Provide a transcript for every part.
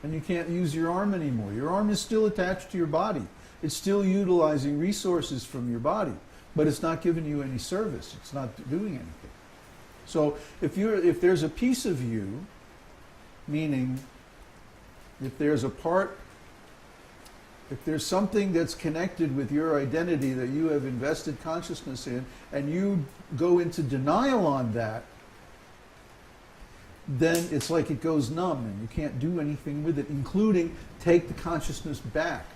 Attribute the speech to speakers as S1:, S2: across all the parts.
S1: and you can't use your arm anymore. Your arm is still attached to your body. It's still utilizing resources from your body, but it's not giving you any service. It's not doing anything. So if there's a piece of you, meaning if there's something that's connected with your identity that you have invested consciousness in, and you go into denial on that, then it's like it goes numb and you can't do anything with it, including take the consciousness back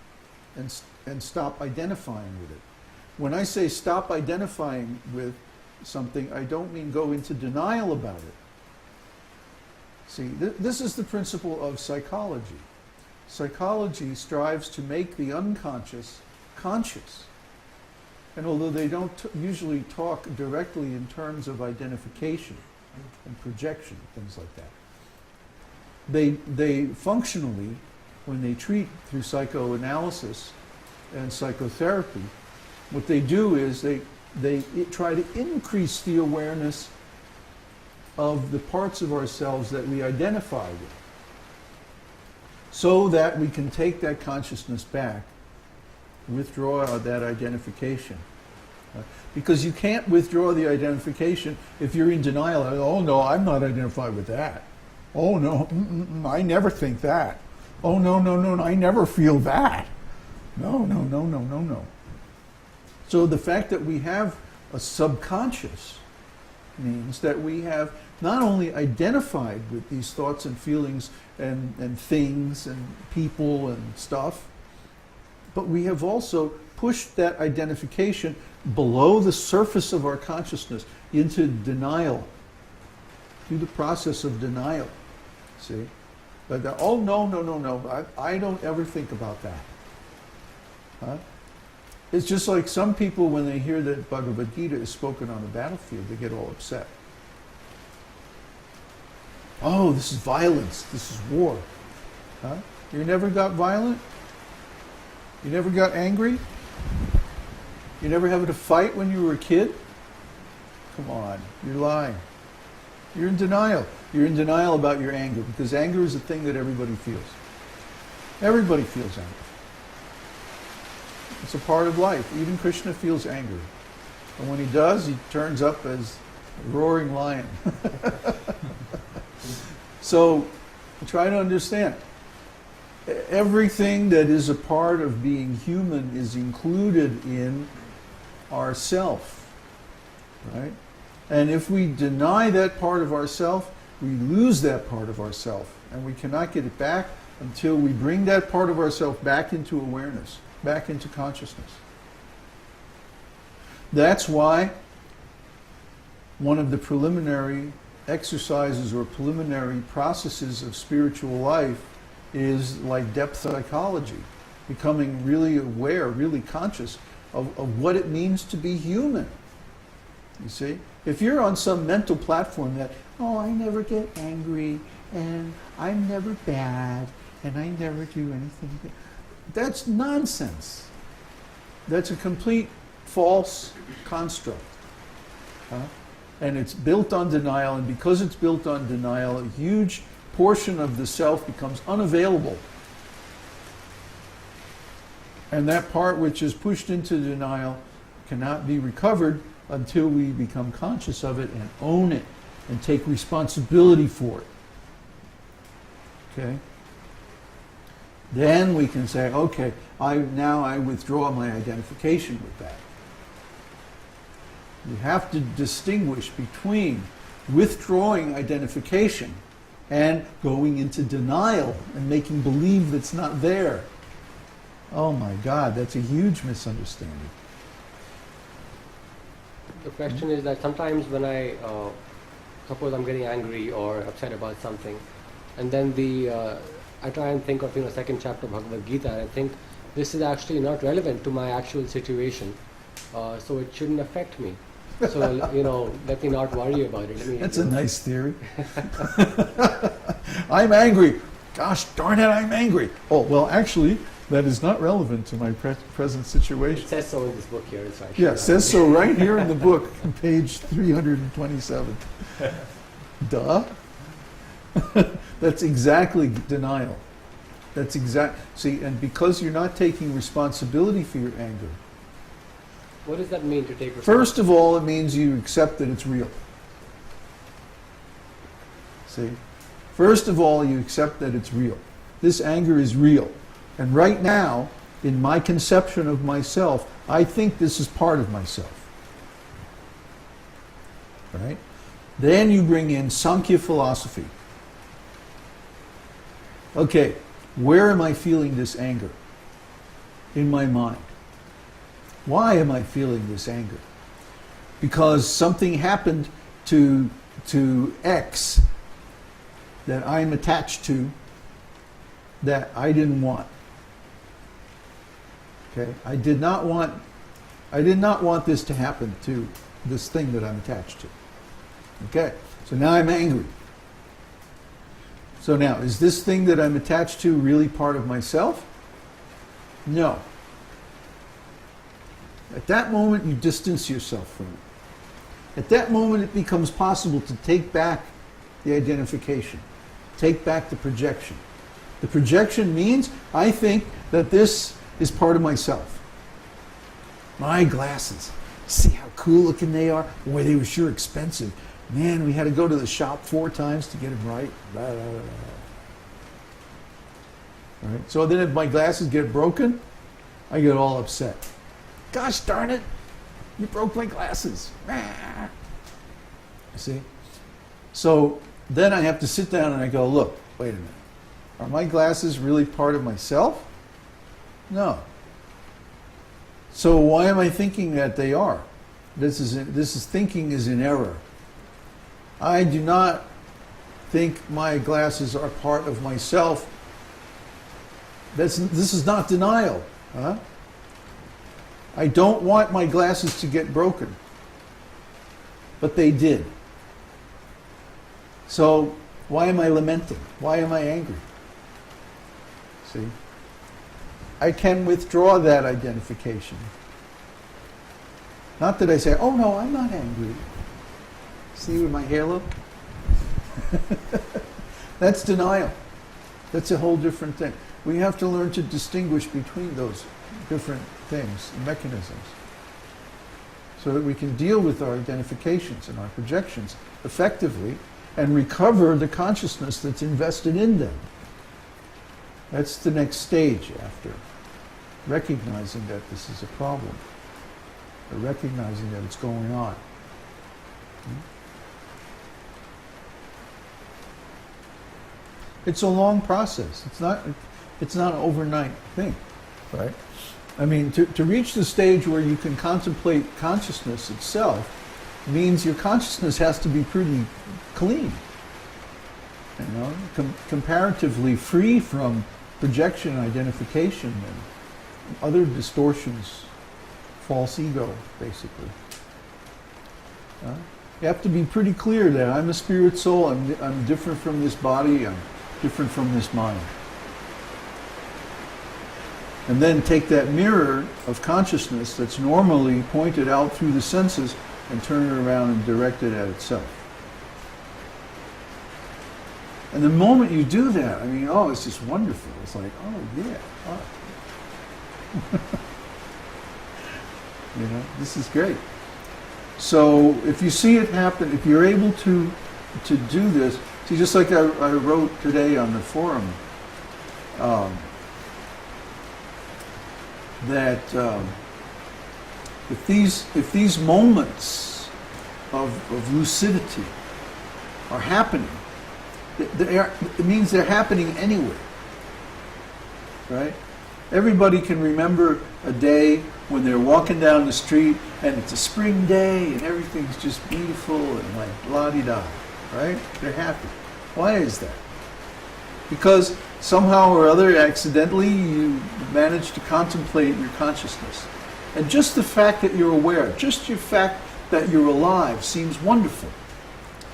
S1: and stop identifying with it. When I say stop identifying with something, I don't mean go into denial about it. See, this is the principle of psychology. Psychology strives to make the unconscious conscious. And although they don't usually talk directly in terms of identification and projection, things like that, they functionally, when they treat through psychoanalysis and psychotherapy, what they do is they try to increase the awareness of the parts of ourselves that we identify with, so that we can take that consciousness back, withdraw that identification. Because you can't withdraw the identification if you're in denial. Oh no, I'm not identified with that. Oh no, I never think that. Oh no, I never feel that. No. So the fact that we have a subconscious means that we have not only identified with these thoughts and feelings and things and people and stuff, but we have also pushed that identification below the surface of our consciousness into denial, through the process of denial. See? But oh no, I don't ever think about that. Huh? It's just like some people, when they hear that Bhagavad-gītā is spoken on the battlefield, they get all upset. Oh, this is violence, this is war. Huh? You never got violent? You never got angry? You never had a fight when you were a kid? Come on, you're lying. You're in denial. You're in denial about your anger, because anger is a thing that everybody feels. Everybody feels anger. It's a part of life. Even Krishna feels anger. And when he does, he turns up as a roaring lion. So, try to understand. Everything that is a part of being human is included in our self. Right? And if we deny that part of ourself, we lose that part of ourself. And we cannot get it back until we bring that part of ourself back into awareness, back into consciousness. That's why one of the preliminary exercises or preliminary processes of spiritual life is like depth psychology, becoming really aware, really conscious of what it means to be human. You see? If you're on some mental platform that, oh, I never get angry, and I'm never bad, and I never do anything, that's nonsense. That's a complete false construct. Huh? And it's built on denial, and because it's built on denial, a huge portion of the self becomes unavailable. And that part which is pushed into denial cannot be recovered until we become conscious of it and own it and take responsibility for it. Okay? Then we can say, okay, now I withdraw my identification with that. You have to distinguish between withdrawing identification and going into denial and making believe that's not there. Oh my God, that's a huge misunderstanding.
S2: The question is that sometimes when I, suppose I'm getting angry or upset about something, and then I try and think of second chapter of Bhagavad-gītā, and I think this is actually not relevant to my actual situation, so it shouldn't affect me. So let me not worry about it.
S1: That's a nice theory. I'm angry. Gosh darn it, I'm angry. Oh well, actually, that is not relevant to my present situation.
S2: It says so in this book here. It's actually
S1: yeah, it says so right here in the book, page 327. Duh. That's exactly denial. That's exact. See, and because you're not taking responsibility for your anger,
S2: What does that mean to take responsibility?
S1: first of all, it means you accept that it's real. See? First of all, you accept that it's real. This anger is real. And right now, in my conception of myself, I think this is part of myself. Right? Then you bring in Sankhya philosophy. Okay, where am I feeling this anger? In my mind. Why am I feeling this anger? Because something happened to X that I'm attached to that I didn't want. Okay? I did not want this to happen to this thing that I'm attached to. Okay? So now I'm angry. So now, is this thing that I'm attached to really part of myself? No. At that moment, you distance yourself from it. At that moment, it becomes possible to take back the identification, take back the projection. The projection means I think that this is part of myself. My glasses. See how cool looking they are? Boy, they were sure expensive. Man, we had to go to the shop 4 times to get them right. Blah, blah, blah, blah. Right? So then if my glasses get broken, I get all upset. Gosh darn it, you broke my glasses. See? So then I have to sit down and I go, look, wait a minute. Are my glasses really part of myself? No. So why am I thinking that they are? This is thinking is in error. I do not think my glasses are part of myself. This is not denial. Huh? I don't want my glasses to get broken. But they did. So why am I lamenting? Why am I angry? See? I can withdraw that identification. Not that I say, oh no, I'm not angry. See with my halo? That's denial. That's a whole different thing. We have to learn to distinguish between those different things, mechanisms, so that we can deal with our identifications and our projections effectively and recover the consciousness that's invested in them. That's the next stage after recognizing that this is a problem, or recognizing that it's going on. It's a long process. It's not an overnight thing, right? I mean, to reach the stage where you can contemplate consciousness itself means your consciousness has to be pretty clean, you know, comparatively free from projection, identification, and other distortions, false ego, basically. You have to be pretty clear that I'm a spirit soul, I'm different from this body, I'm different from this mind. And then take that mirror of consciousness that's normally pointed out through the senses and turn it around and direct it at itself. And the moment you do that, I mean, oh, it's just wonderful. It's like, oh, yeah. Oh. You know, this is great. So if you see it happen, if you're able to do this, see, just like I wrote today on the forum, that if these moments of lucidity are happening, it means they're happening anywhere, right? Everybody can remember a day when they're walking down the street and it's a spring day and everything's just beautiful and like la-di-da, right? They're happy. Why is that? Because somehow or other, accidentally, you manage to contemplate your consciousness. And just the fact that you're aware, just your fact that you're alive seems wonderful.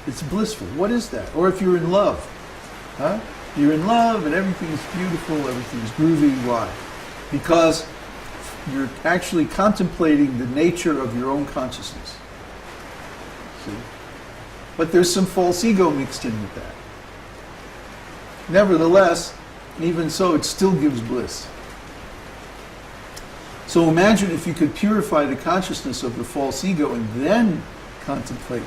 S1: It's blissful. What is that? Or if you're in love, huh? You're in love and everything's beautiful, everything's groovy. Why? Because you're actually contemplating the nature of your own consciousness. See? But there's some false ego mixed in with that. Nevertheless, Even so, it still gives bliss. So imagine if you could purify the consciousness of the false ego and then contemplate.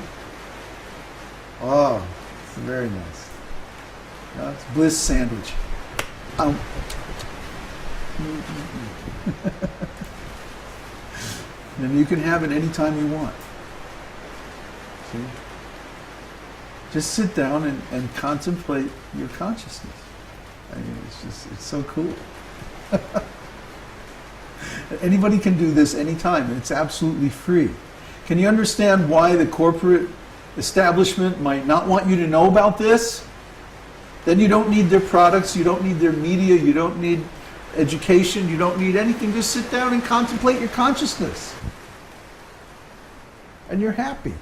S1: Oh, it's very nice. Yeah, it's bliss sandwich. And you can have it anytime you want. See? Just sit down and contemplate your consciousness. I mean, it's so cool. Anybody can do this anytime, and it's absolutely free. Can you understand why the corporate establishment might not want you to know about this? Then you don't need their products, you don't need their media, you don't need education, you don't need anything. Just sit down and contemplate your consciousness. And you're happy.